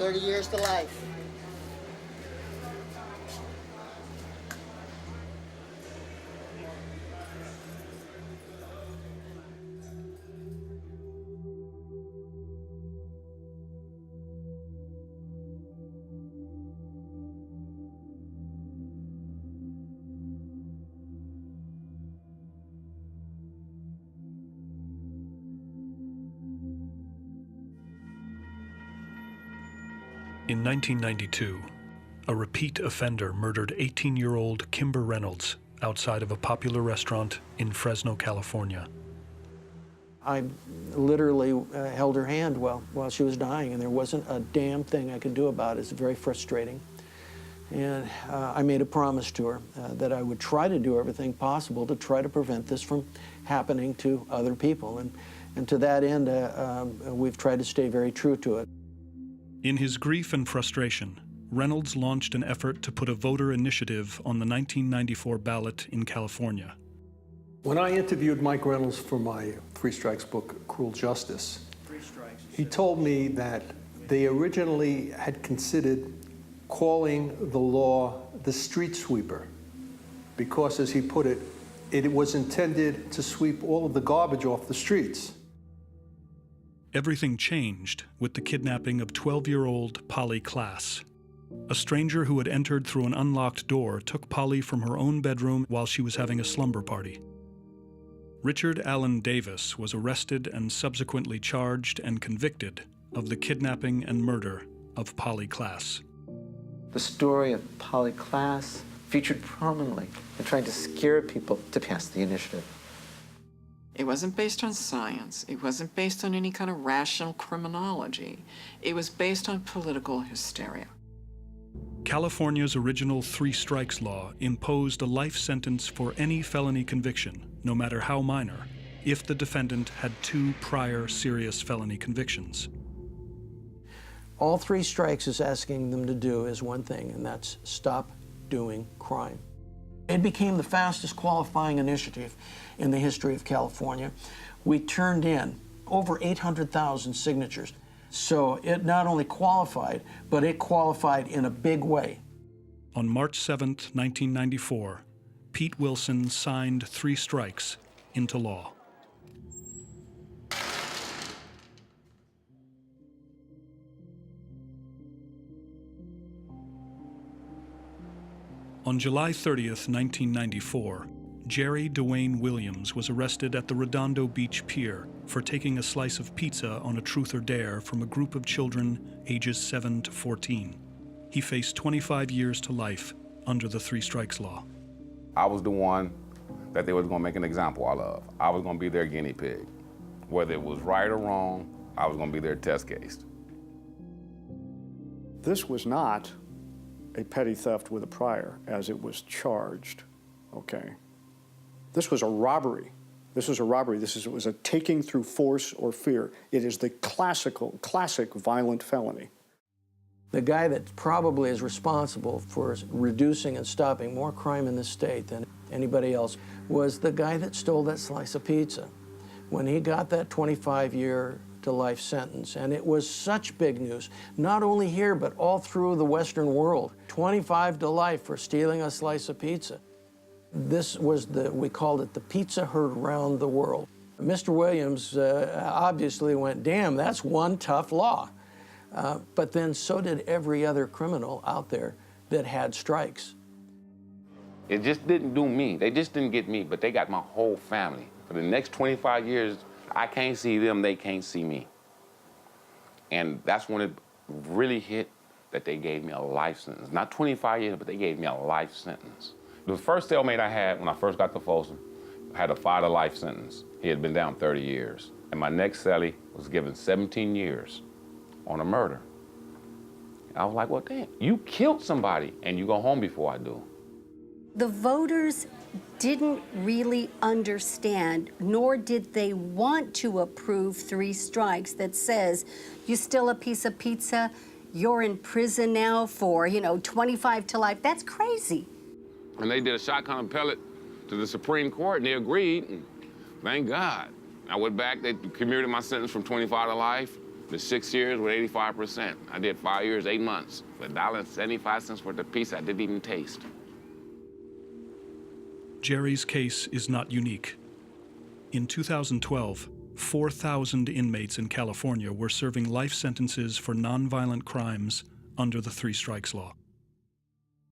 30 years to life. In 1992, a repeat offender murdered 18-year-old Kimber Reynolds outside of a popular restaurant in Fresno, California. I literally held her hand while she was dying, and there wasn't a damn thing I could do about it. It's very frustrating. And I made a promise to her that I would try to do everything possible to try to prevent this from happening to other people. And to that end, we've tried to stay very true to it. In his grief and frustration, Reynolds launched an effort to put a voter initiative on the 1994 ballot in California. When I interviewed Mike Reynolds for my Three Strikes book, Cruel Justice, he told me that they originally had considered calling the law the street sweeper because, as he put it, it was intended to sweep all of the garbage off the streets. Everything changed with the kidnapping of 12-year-old Polly Klaas. A stranger who had entered through an unlocked door took Polly from her own bedroom while she was having a slumber party. Richard Allen Davis was arrested and subsequently charged and convicted of the kidnapping and murder of Polly Klaas. The story of Polly Klaas featured prominently in trying to scare people to pass the initiative. It wasn't based on science. It wasn't based on any kind of rational criminology. It was based on political hysteria. California's original Three Strikes law imposed a life sentence for any felony conviction, no matter how minor, if the defendant had 2 prior serious felony convictions. All Three Strikes is asking them to do is one thing, and that's stop doing crime. It became the fastest qualifying initiative in the history of California. We turned in over 800,000 signatures. So it not only qualified, but it qualified in a big way. On March 7, 1994, Pete Wilson signed Three Strikes into law. On July 30th, 1994, Jerry Dwayne Williams was arrested at the Redondo Beach Pier for taking a slice of pizza on a truth or dare from a group of children ages 7 to 14. He faced 25 years to life under the Three Strikes law. I was the one that they were going to make an example out of. I was going to be their guinea pig. Whether it was right or wrong, I was going to be their test case. This was not a petty theft with a prior, as it was charged, okay? This was a robbery. This was a robbery. It was a taking through force or fear. It is the classic violent felony. The guy that probably is responsible for reducing and stopping more crime in this state than anybody else was the guy that stole that slice of pizza. When he got that 25-year to life sentence, and it was such big news, not only here, but all through the Western world. 25 to life for stealing a slice of pizza. This was we called it the pizza heard round the world. Mr. Williams obviously went, damn, that's one tough law. But then so did every other criminal out there that had strikes. It just didn't do me. They just didn't get me, but they got my whole family. For the next 25 years, I can't see them, they can't see me. And that's when it really hit that they gave me a life sentence. Not 25 years, but they gave me a life sentence. The first cellmate I had when I first got to Folsom had a 5 to life sentence. He had been down 30 years. And my next cellie was given 17 years on a murder. I was like, well, damn, you killed somebody and you go home before I do. The voters didn't really understand, nor did they want to approve Three Strikes that says, you steal a piece of pizza, you're in prison now for, 25 to life. That's crazy. And they did a shotgun appellate to the Supreme Court, and they agreed, and thank God. I went back, they commuted my sentence from 25 to life. The 6 years with 85%. I did 5 years, 8 months. For $1.75 worth of pizza I didn't even taste. Jerry's case is not unique. In 2012, 4,000 inmates in California were serving life sentences for nonviolent crimes under the Three Strikes Law.